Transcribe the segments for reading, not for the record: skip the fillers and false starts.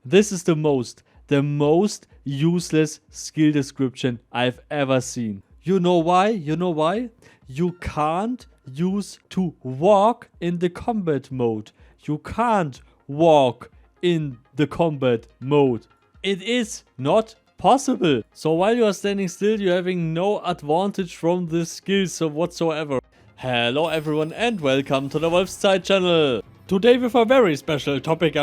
This is the most useless skill description I've ever seen. You know why? You can't use to walk in the combat mode. You can't walk in the combat mode. It is not possible. So while you are standing still, you're having no advantage from this skill whatsoever. Hello everyone and welcome to the Wolfszeit channel. Today with a very special topic,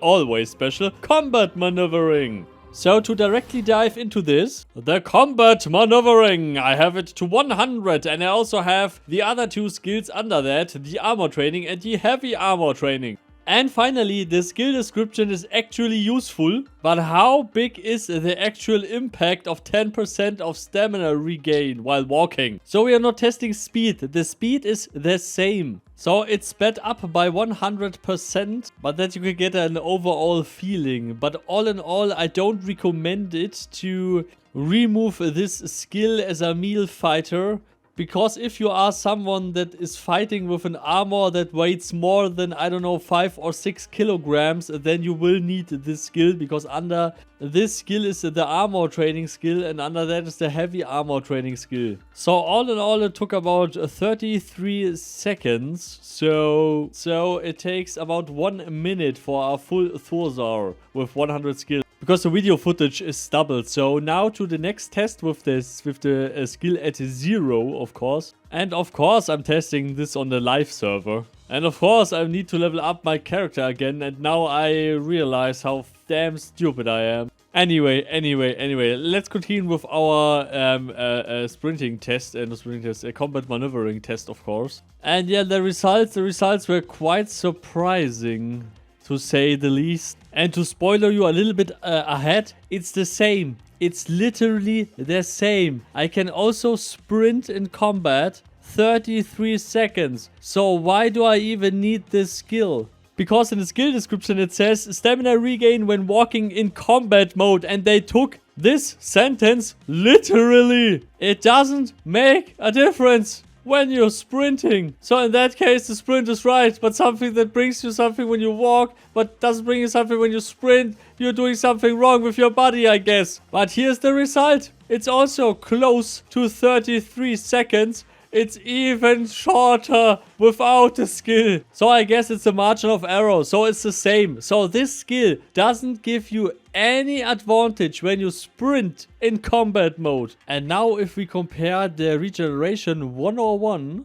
always special, combat maneuvering. So to directly dive into this, the combat maneuvering, I have it to 100 and I also have the other two skills under that, the armor training and the heavy armor training. And finally, the skill description is actually useful, but how big is the actual impact of 10% of stamina regain while walking? So we are not testing speed, the speed is the same. So it's sped up by 100%, but that you can get an overall feeling. But all in all, I don't recommend it to remove this skill as a melee fighter. Because if you are someone that is fighting with an armor that weighs more than, I don't know, 5 or 6 kilograms, then you will need this skill. Because under this skill is the armor training skill and under that is the heavy armor training skill. So all in all, it took about 33 seconds. So it takes about 1 minute for a full Thorzar with 100 skills. Because the video footage is doubled. So now to the next test with the skill at 0, of course. And of course I'm testing this on the live server. And of course I need to level up my character again. And now I realize how damn stupid I am. Anyway, let's continue with our sprinting test and a combat maneuvering test, of course. And yeah, the results were quite surprising, to say the least. And to spoiler you a little bit ahead, it's the same. It's literally the same. I can also sprint in combat 33 seconds. So why do I even need this skill? Because in the skill description it says stamina regain when walking in combat mode. And they took this sentence literally. It doesn't make a difference when you're sprinting. So in that case, the sprint is right. But something that brings you something when you walk, but doesn't bring you something when you sprint, you're doing something wrong with your body, I guess. But here's the result. It's also close to 33 seconds. It's even shorter without the skill. So I guess it's a margin of error. So it's the same. So this skill doesn't give you any advantage when you sprint in combat mode. And now if we compare the Regeneration 101,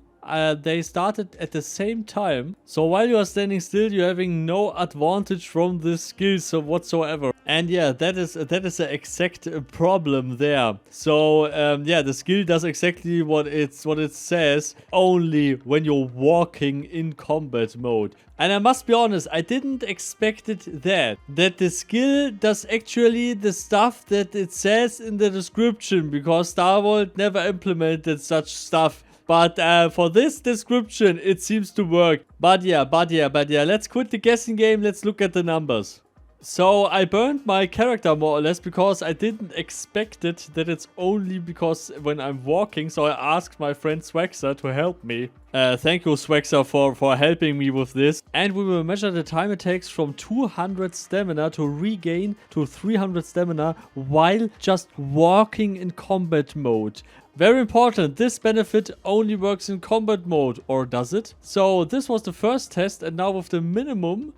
they started at the same time. So while you are standing still, you're having no advantage from this skill whatsoever. And yeah, that is the exact problem there. So yeah, the skill does exactly what it says, only when you're walking in combat mode. And I must be honest, I didn't expect it that the skill does actually the stuff that it says in the description, because Star Wars never implemented such stuff. But for this description, it seems to work. But yeah, let's quit the guessing game. Let's look at the numbers. So I burned my character more or less because I didn't expect it, that it's only because when I'm walking. So I asked my friend Swagzer to help me. Thank you, Swagzer, for helping me with this. And we will measure the time it takes from 200 stamina to regain to 300 stamina while just walking in combat mode. Very important, this benefit only works in combat mode, or does it? So this was the first test, and now with the minimum,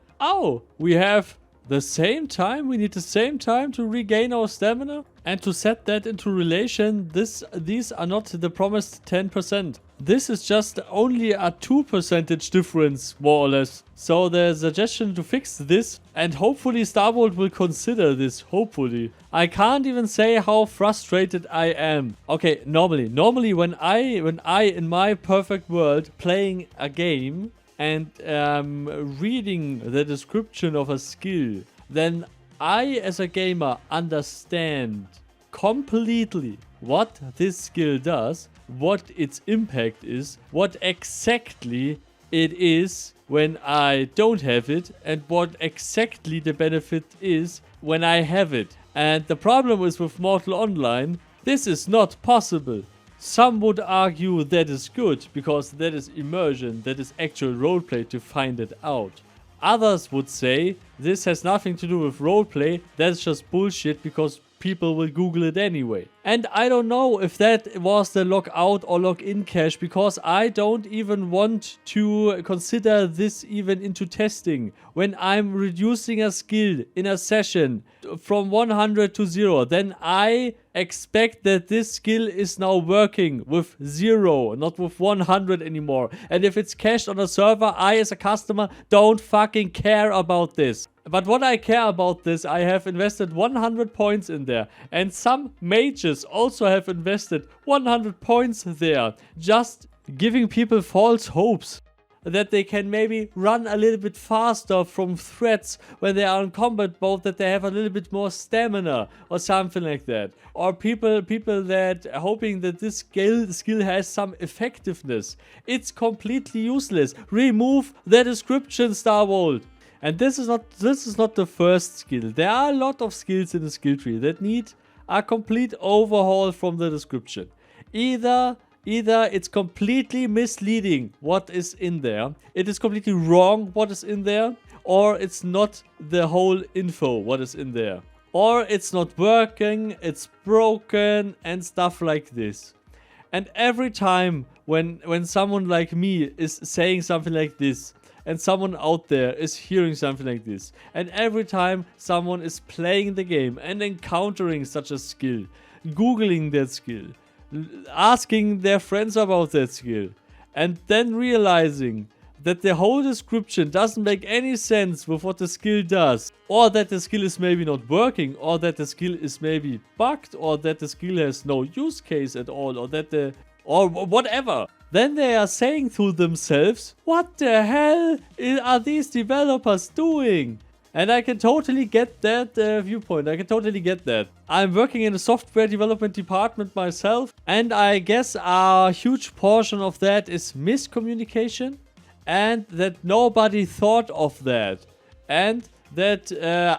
we have the same time. We need the same time to regain our stamina. And to set that into relation, these are not the promised 10%. This is just only a 2% difference, more or less. So the suggestion to fix this, and hopefully Star Wars will consider this, hopefully. I can't even say how frustrated I am. Okay, normally when I in my perfect world playing a game and reading the description of a skill, then I as a gamer understand completely what this skill does, what its impact is, what exactly it is when I don't have it, and what exactly the benefit is when I have it. And the problem is with Mortal Online, this is not possible. Some would argue that is good, because that is immersion, that is actual roleplay to find it out. Others would say this has nothing to do with roleplay, that's just bullshit because people will Google it anyway. And I don't know if that was the logout or login cache, because I don't even want to consider this even into testing. When I'm reducing a skill in a session from 100 to 0, then I expect that this skill is now working with 0, not with 100 anymore. And if it's cached on a server, I as a customer don't fucking care about this. But what I care about this, I have invested 100 points in there. And some mages also have invested 100 points there. Just giving people false hopes that they can maybe run a little bit faster from threats when they are in combat mode, that they have a little bit more stamina or something like that. Or people that are hoping that this skill has some effectiveness. It's completely useless. Remove the description, Starvolt. And this is not the first skill. There are a lot of skills in the skill tree that need a complete overhaul from the description. Either it's completely misleading what is in there, it is completely wrong what is in there, or it's not the whole info what is in there. Or it's not working, it's broken and stuff like this. And every time when someone like me is saying something like this, and someone out there is hearing something like this, and every time someone is playing the game and encountering such a skill, googling that skill, asking their friends about that skill, and then realizing that the whole description doesn't make any sense with what the skill does, or that the skill is maybe not working, or that the skill is maybe bugged, or that the skill has no use case at all, or whatever. Then they are saying to themselves, what the hell are these developers doing? And I can totally get that viewpoint. I can totally get that. I'm working in a software development department myself, and I guess a huge portion of that is miscommunication, and that nobody thought of that, and that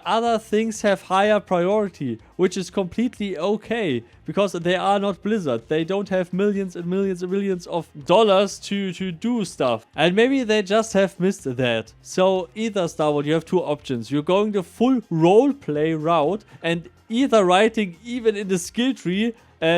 other things have higher priority, which is completely okay, because they are not Blizzard. They don't have millions and millions and millions of dollars to do stuff. And maybe they just have missed that. So either, Starwood, you have two options. You're going the full roleplay route and either writing even in the skill tree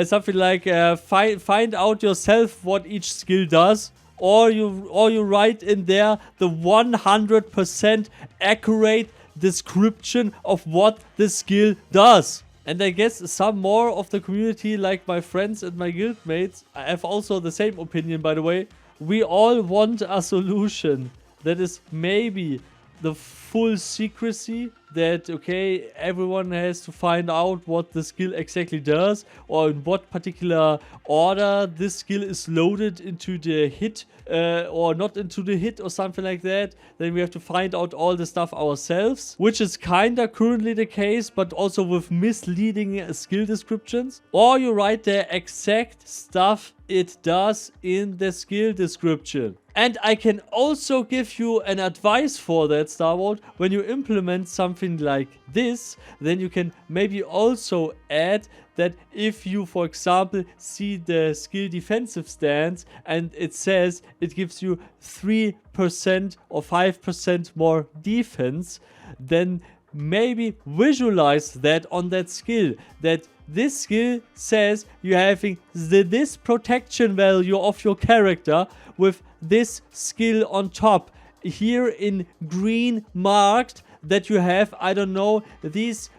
something like find out yourself what each skill does, or you write in there the 100% accurate description of what the skill does. And I guess some more of the community, like my friends and my guildmates, have also the same opinion, by the way. We all want a solution that is maybe the full secrecy, that okay, everyone has to find out what the skill exactly does, or in what particular order this skill is loaded into the hit or not into the hit or something like that. Then we have to find out all the stuff ourselves, which is kinda currently the case, but also with misleading skill descriptions. Or you write the exact stuff it does in the skill description. And I can also give you an advice for that, Starwold. When you implement something like this, then you can maybe also add that if you, for example, see the skill defensive stance and it says it gives you 3% or 5% more defense, then maybe visualize that on that skill, that this skill says you're having this protection value of your character with this skill on top. Here in green marked that you have, I don't know, these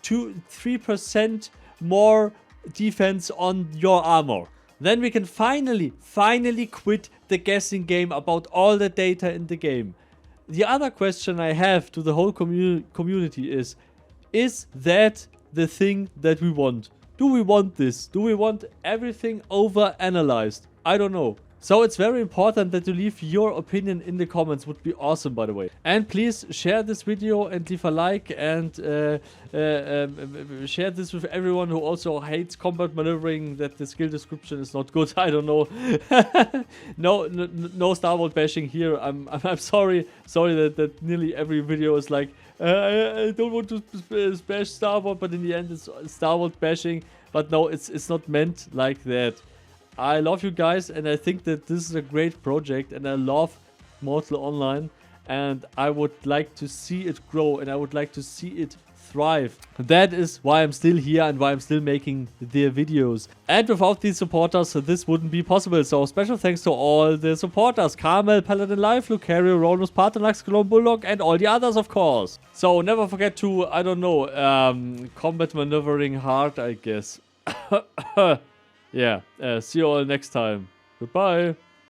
3% more defense on your armor. Then we can finally quit the guessing game about all the data in the game. The other question I have to the whole community is that the thing that we want? Do we want this? Do we want everything over analyzed? I don't know. So it's very important that you leave your opinion in the comments. Would be awesome, by the way. And please share this video and leave a like, and share this with everyone who also hates combat maneuvering, that the skill description is not good. I don't know. no Star Wars bashing here. I'm sorry that nearly every video is like I don't want to bash Star Wars, but in the end it's Star Wars bashing. But no, it's not meant like that. I love you guys, and I think that this is a great project, and I love Mortal Online, and I would like to see it grow, and I would like to see it thrive. That is why I'm still here and why I'm still making the videos. And without these supporters, this wouldn't be possible. So special thanks to all the supporters: Carmel, Paladin Life, Lucario, Ronus, Paternax, Cologne Bulldog, and all the others, of course. So never forget to, I don't know, combat maneuvering hard, I guess. Yeah, see you all next time. Goodbye.